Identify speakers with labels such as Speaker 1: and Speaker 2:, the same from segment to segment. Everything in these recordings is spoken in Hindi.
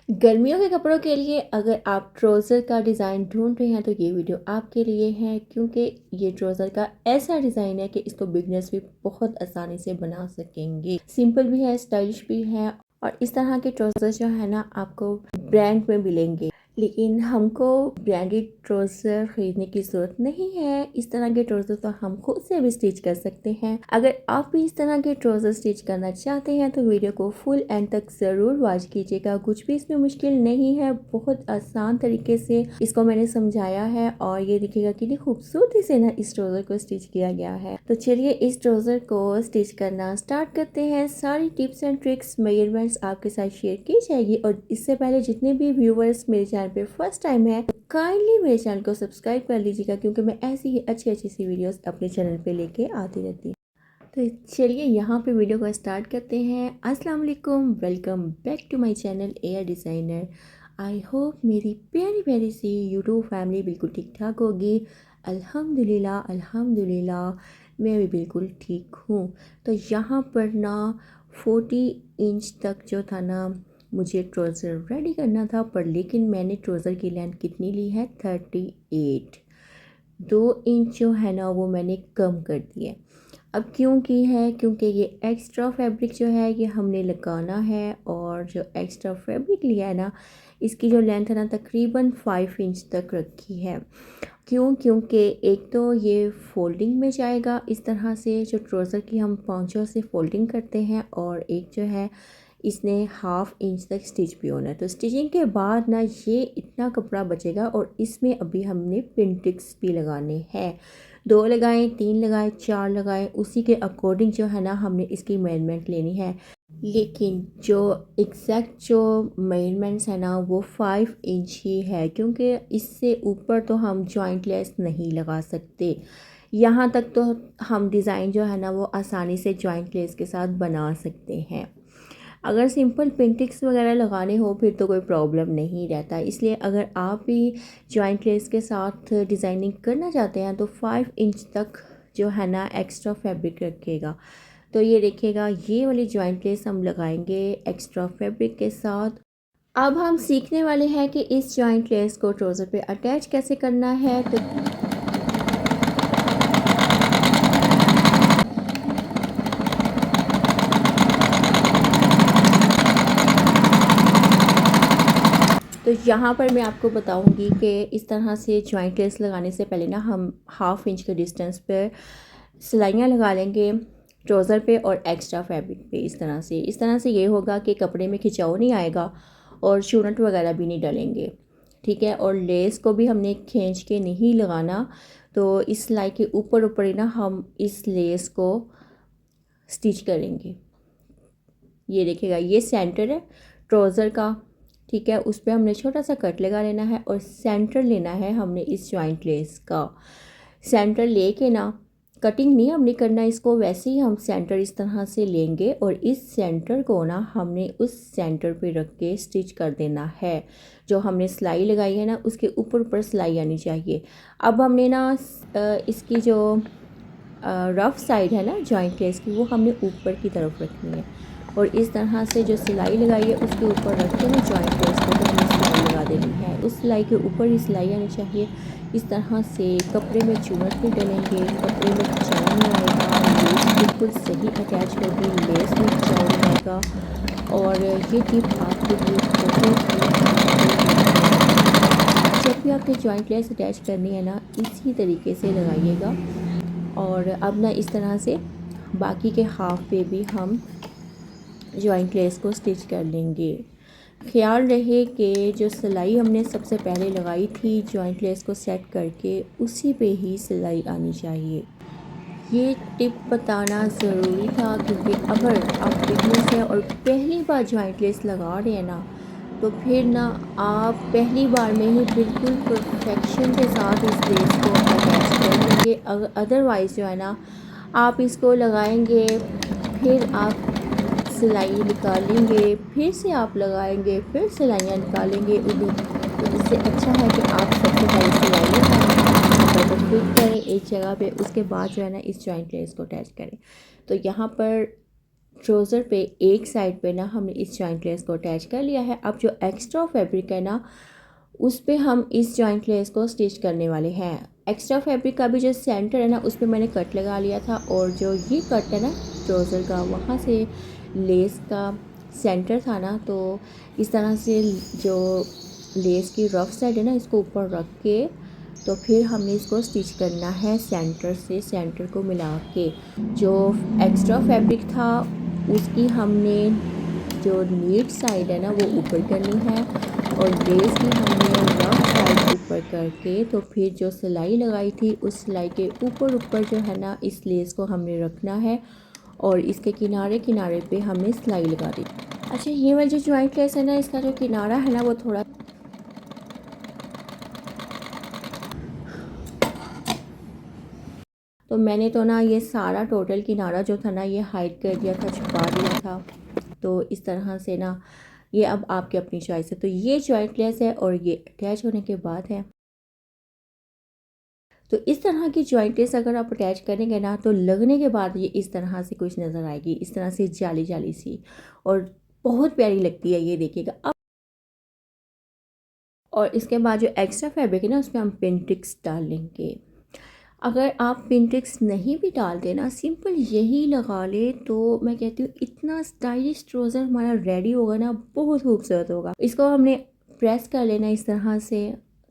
Speaker 1: गर्मियों के कपड़ों के लिए अगर आप ट्राउज़र का डिज़ाइन ढूंढ रहे हैं तो ये वीडियो आपके लिए है, क्योंकि ये ट्राउज़र का ऐसा डिज़ाइन है कि इसको बिगनर्स भी बहुत आसानी से बना सकेंगे। सिंपल भी है, स्टाइलिश भी है और इस तरह के ट्राउज़र जो है ना आपको ब्रांड में मिलेंगे, लेकिन हमको ब्रांडेड ट्राउज़र ख़रीदने की ज़रूरत नहीं है। इस तरह के ट्राउज़र तो हम खुद से भी स्टिच कर सकते हैं। अगर आप भी इस तरह के ट्राउज़र स्टिच करना चाहते हैं तो वीडियो को फुल एंड तक ज़रूर वॉच कीजिएगा। कुछ भी इसमें मुश्किल नहीं है, बहुत आसान तरीके से इसको मैंने समझाया है और ये देखिएगा कितनी खूबसूरती से ना इस ट्राउज़र को स्टिच किया गया है। तो चलिए इस ट्राउज़र को स्टिच करना स्टार्ट करते हैं। सारी टिप्स एंड ट्रिक्स, मेजरमेंट्स आपके साथ शेयर की जाएगी और इससे पहले जितने भी व्यूवर्स मेरे चैनल पे फर्स्ट टाइम है काइंडली मेरे चैनल को सब्सक्राइब कर लीजिएगा, क्योंकि मैं ऐसी ही अच्छी सी वीडियोस अपने चैनल पे लेके आती रहती हूँ। तो चलिए यहाँ पे वीडियो को स्टार्ट करते हैं। अस्सलाम वालेकुम, welcome back to my channel air designer. I hope मेरी प्यारी प्यारी सी यूट्यूब फैमिली बिल्कुल ठीक ठाक होगी। अल्हम्दुलिल्लाह अल्हम्दुलिल्लाह मैं भी बिल्कुल ठीक हूँ। तो यहाँ पर ना 40 इंच तक जो था ना मुझे ट्राउज़र रेडी करना था, पर लेकिन मैंने ट्राउज़र की लेंथ कितनी ली है, 38। 2 इंच जो है ना वो मैंने कम कर दी है। अब क्यों की है, क्योंकि ये एक्स्ट्रा फैब्रिक जो है ये हमने लगाना है और जो एक्स्ट्रा फैब्रिक लिया है ना इसकी जो लेंथ है ना तकरीबन 5 इंच तक रखी है। क्यों, क्योंकि एक तो ये फोल्डिंग में जाएगा इस तरह से, जो ट्राउज़र की हम पाँचों से फोल्डिंग करते हैं, और एक जो है इसने 1/2 इंच तक स्टिच भी होना है। तो स्टिचिंग के बाद ना ये इतना कपड़ा बचेगा और इसमें अभी हमने पिन टिक्स भी लगाने हैं। 2 लगाएं, 3 लगाएं, 4 लगाएं, उसी के अकॉर्डिंग जो है ना हमने इसकी मेजरमेंट लेनी है। लेकिन जो एग्जैक्ट जो मेजरमेंट्स है ना वो 5 इंच ही है, क्योंकि इससे ऊपर तो हम जॉइंट लेस नहीं लगा सकते। यहाँ तक तो हम डिज़ाइन जो है ना वो आसानी से जॉइंट लेस के साथ बना सकते हैं। अगर सिंपल पेंटिक्स वगैरह लगाने हो फिर तो कोई प्रॉब्लम नहीं रहता। इसलिए अगर आप भी जॉइंट लेस के साथ डिज़ाइनिंग करना चाहते हैं तो 5 इंच तक जो है ना एक्स्ट्रा फैब्रिक रखिएगा। तो ये देखिएगा ये वाली जॉइंट लेस हम लगाएंगे एक्स्ट्रा फैब्रिक के साथ। अब हम सीखने वाले हैं कि इस जॉइंट लेस को ट्राउज़र पे अटैच कैसे करना है। तो यहाँ पर मैं आपको बताऊंगी कि इस तरह से जॉइंट लेस लगाने से पहले ना हम 1/2 इंच के डिस्टेंस पर सिलाइयाँ लगा लेंगे ट्राउज़र पे और एक्स्ट्रा फैब्रिक पे। इस तरह से ये होगा कि कपड़े में खिंचाव नहीं आएगा और चूनट वगैरह भी नहीं डलेंगे, ठीक है। और लेस को भी हमने खींच के नहीं लगाना, तो इस सिलाई के ऊपर ऊपर ही ना हम इस लेस को स्टिच करेंगे। ये देखिएगा ये सेंटर है ट्राउज़र का, ठीक है। उस पर हमने छोटा सा कट लगा लेना है और सेंटर लेना है हमने इस जॉइंट लेस का। सेंटर लेके ना कटिंग नहीं हमने करना इसको, वैसे ही हम सेंटर इस तरह से लेंगे और इस सेंटर को ना हमने उस सेंटर पे रख के स्टिच कर देना है। जो हमने सिलाई लगाई है ना उसके ऊपर ऊपर सिलाई आनी चाहिए। अब हमने ना इसकी जो रफ़ साइड है ना जॉइंट लेस की वो हमने ऊपर की तरफ रखनी है और इस तरह से जो सिलाई लगाई है उसके ऊपर रख के ना जॉइंट लेस को तो हमें सिलाई लगा देनी है। उस सिलाई के ऊपर ही सिलाई आनी चाहिए। इस तरह से कपड़े में चुनट नहीं डलेंगे, कपड़े में खिंचाव नहीं आएगा, लेस बिल्कुल सही अटैच होगी, लेस में खिंचाव नहीं आएगा। और ये टिप आपके लिए बहुत ही जब भी आपने जॉइंट लेस अटैच करनी है ना इसी तरीके से लगाइएगा। और अब ना इस तरह से बाकी के हाफ पे भी हम जॉइंट लेस को स्टिच कर लेंगे। ख्याल रहे कि जो सिलाई हमने सबसे पहले लगाई थी जॉइंट लेस को सेट करके उसी पे ही सिलाई आनी चाहिए। ये टिप बताना ज़रूरी था, क्योंकि अगर आप बिगनर्स हैं और पहली बार जॉइंट लेस लगा रहे हैं ना तो फिर ना आप पहली बार में ही बिल्कुल परफेक्शन के साथ इस लेस को अटैच कर लेंगे। अदरवाइज़ जो है ना आप इसको लगाएंगे, फिर आप सिलाई निकालेंगे, फिर से आप लगाएंगे, फिर सिलाइयाँ निकालेंगे उन्हें। तो इससे अच्छा है कि आप सबसे पहले सिलाई लगाएं, तो फिट करें एक जगह पे, उसके बाद जो है ना इस जॉइंट लेस को अटैच करें। तो यहाँ पर ट्राउज़र पे एक साइड पे ना हमने इस जॉइंट लेस को अटैच कर लिया है। अब जो एक्स्ट्रा फैब्रिक है ना उस पे हम इस जॉइंट लेस को स्टिच करने वाले हैं। एक्स्ट्रा फैब्रिक का भी जो सेंटर है ना उस पे मैंने कट लगा लिया था, और जो ये कट है ना ट्राउज़र का, वहाँ से लेस का सेंटर था ना, तो इस तरह से जो लेस की रफ साइड है ना इसको ऊपर रख के तो फिर हमने इसको स्टिच करना है सेंटर से, सेंटर को मिला के। जो एक्स्ट्रा फैब्रिक था उसकी हमने जो नीट साइड है ना वो ऊपर करनी है, और लेस की हमने रफ साइड ऊपर करके तो फिर जो सिलाई लगाई थी उस सिलाई के ऊपर ऊपर जो है ना इस लेस को हमने रखना है, और इसके किनारे किनारे पे हमने सिलाई लगा दी। अच्छा, ये वाली जो जॉइंट लेस है ना इसका जो किनारा है ना वो थोड़ा, तो मैंने तो ना ये सारा टोटल किनारा जो था ना ये हाइड कर दिया था, छुपा दिया था। तो इस तरह से ना ये अब आपकी अपनी चॉइस है। तो ये जॉइंट लेस है और ये अटैच होने के बाद है। तो इस तरह की जॉइंट लेस अगर आप अटैच करेंगे ना तो लगने के बाद ये इस तरह से कुछ नज़र आएगी, इस तरह से जाली जाली सी, और बहुत प्यारी लगती है, ये देखिएगा अब। और इसके बाद जो एक्स्ट्रा फैब्रिक है ना उसमें हम पिनटिक्स डाल लेंगे। अगर आप पिनटिक्स नहीं भी डालते ना, सिंपल यही लगा ले, तो मैं कहती हूँ इतना स्टाइलिश ट्राउज़र हमारा रेडी होगा ना, बहुत खूबसूरत होगा। इसको हमने प्रेस कर लेना इस तरह से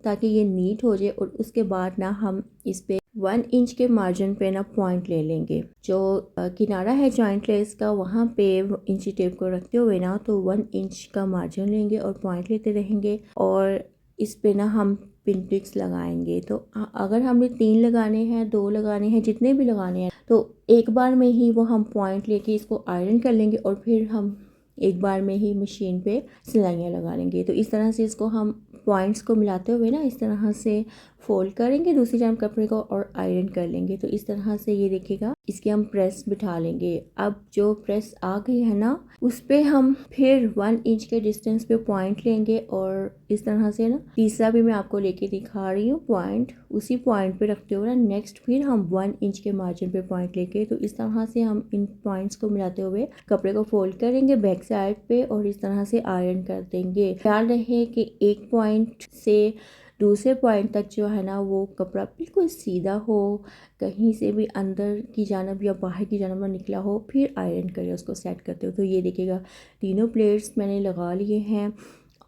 Speaker 1: ताकि ये नीट हो जाए, और उसके बाद ना हम इस पे 1 इंच के मार्जिन पे ना पॉइंट ले लेंगे। जो किनारा है जॉइंट लेस का वहाँ पे इंची टेप को रखते हुए ना तो 1 इंच का मार्जिन लेंगे और पॉइंट लेते रहेंगे, और इस पे ना हम पिनटिक्स लगाएंगे। तो अगर हमने 3 लगाने हैं, 2 लगाने हैं, जितने भी लगाने हैं, तो एक बार में ही वो हम पॉइंट लेके इसको आयरन कर लेंगे, और फिर हम एक बार में ही मशीन पे सिलाइयाँ लगा लेंगे। तो इस तरह से इसको हम पॉइंट्स को मिलाते हुए ना इस तरह से फोल्ड करेंगे दूसरी जान कपड़े को, और आयरन कर लेंगे। तो इस तरह से ये देखिएगा, इसके हम प्रेस बिठा लेंगे। अब जो प्रेस आ गई है ना उस पे हम फिर 1 इंच के डिस्टेंस पे पॉइंट लेंगे, और इस तरह से ना तीसरा भी मैं आपको लेके दिखा रही हूँ पॉइंट, उसी पॉइंट पे रखते हुए ना नेक्स्ट फिर हम 1 इंच के मार्जिन पे पॉइंट लेके, तो इस तरह से हम इन पॉइंट्स को मिलाते हुए कपड़े को फोल्ड करेंगे बैक साइड पे, और इस तरह से आयरन कर देंगे। ख्याल रहे कि एक पॉइंट से दूसरे पॉइंट तक जो है ना वो कपड़ा बिल्कुल सीधा हो, कहीं से भी अंदर की जानब या बाहर की जानब ना निकला हो, फिर आयरन करें उसको सेट करते हो। तो ये देखिएगा तीनों प्लेट्स मैंने लगा लिए हैं,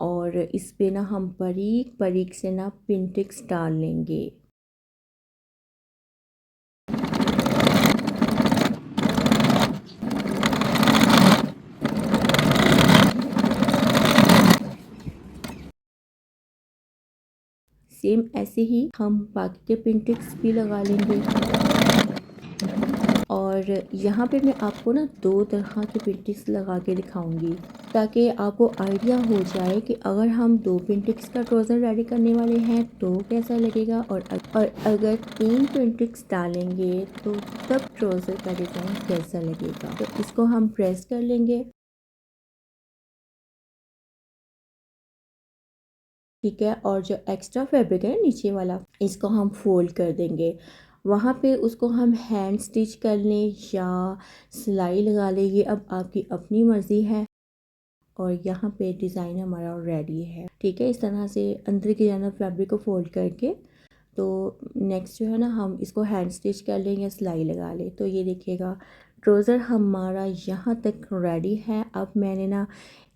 Speaker 1: और इस पे ना हम बारीक बारीक से ना पिनटिक्स डाल लेंगे। सेम ऐसे ही हम बाकी के पिनटिक्स भी लगा लेंगे। और यहाँ पे मैं आपको ना 2 तरह के पिनटिक्स लगा के दिखाऊंगी ताकि आपको आइडिया हो जाए कि अगर हम 2 पिनटिक्स का ट्राउज़र रेडी करने वाले हैं तो कैसा लगेगा, और अगर 3 पिनटिक्स डालेंगे तो तब ट्राउज़र का डिज़ाइन कैसा लगेगा। तो इसको हम प्रेस कर लेंगे, ठीक है। और जो एक्स्ट्रा फैब्रिक है नीचे वाला इसको हम फोल्ड कर देंगे, वहाँ पे उसको हम हैंड स्टिच कर लें या सिलाई लगा लें, ये अब आपकी अपनी मर्ज़ी है। और यहाँ पे डिज़ाइन हमारा रेडी है, ठीक है। इस तरह से अंदर की जानब फैब्रिक को फोल्ड करके तो नेक्स्ट जो है ना हम इसको हैंड स्टिच कर लें या सिलाई लगा लें। तो ये देखिएगा ट्राउज़र हमारा यहाँ तक रेडी है। अब मैंने ना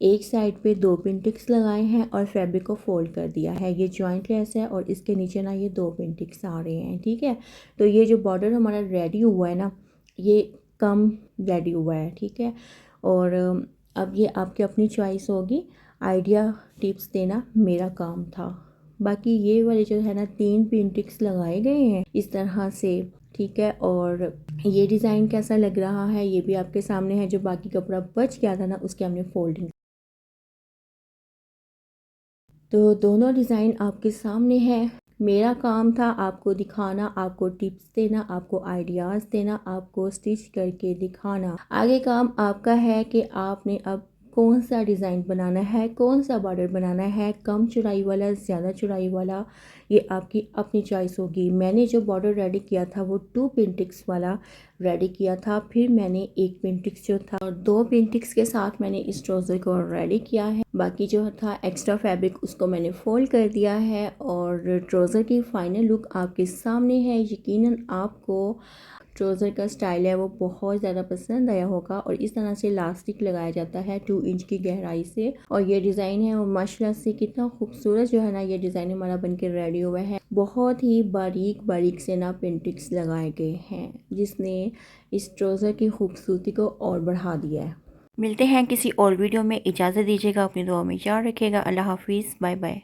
Speaker 1: एक साइड पे 2 पिनटिक्स लगाए हैं और फैब्रिक को फोल्ड कर दिया है। ये जॉइंट लेस है और इसके नीचे ना ये 2 पिनटिक्स आ रहे हैं, ठीक है। तो ये जो बॉर्डर हमारा रेडी हुआ है ना ये कम रेडी हुआ है, ठीक है। और अब ये आपकी अपनी चॉइस होगी, आइडिया टिप्स देना मेरा काम था। बाकी ये वाले जो है ना 3 पेंटिक्स लगाए गए हैं इस तरह से, ठीक है। और ये डिज़ाइन कैसा लग रहा है ये भी आपके सामने है। जो बाकी कपड़ा बच गया था ना उसके हमने फोल्डिंग, तो दोनों डिज़ाइन आपके सामने है। मेरा काम था आपको दिखाना, आपको टिप्स देना, आपको आइडियाज़ देना, आपको स्टिच करके दिखाना। आगे काम आपका है कि आपने अब कौन सा डिज़ाइन बनाना है, कौन सा बॉर्डर बनाना है, कम चौड़ाई वाला, ज़्यादा चौड़ाई वाला, ये आपकी अपनी चॉइस होगी। मैंने जो बॉर्डर रेडी किया था वो 2 पिन वाला रेडी किया था, फिर मैंने 1 पिन जो था और 2 पिन के साथ मैंने इस ट्राउज़र को रेडी किया है। बाकी जो था एक्स्ट्रा फैब्रिक उसको मैंने फोल्ड कर दिया है और ट्राउज़र की फाइनल लुक आपके सामने है। यकीनन आपको ट्राउज़र का स्टाइल है वो बहुत ज़्यादा पसंद आया होगा और इस तरह से इलास्टिक लगाया जाता है 2 इंच की गहराई से और ये डिज़ाइन है और माशाल्लाह से कितना खूबसूरत जो है ना ये डिज़ाइन हमारा बन के रेडी हुआ है। बहुत ही बारीक बारीक से ना पेंटिंग्स लगाए गए हैं जिसने इस ट्राउज़र की खूबसूरती को और बढ़ा दिया है। मिलते हैं किसी और वीडियो में, इजाज़त दीजिएगा, अपनी दुआ में याद रखिएगा। अल्लाह हाफिज़, बाय बाय।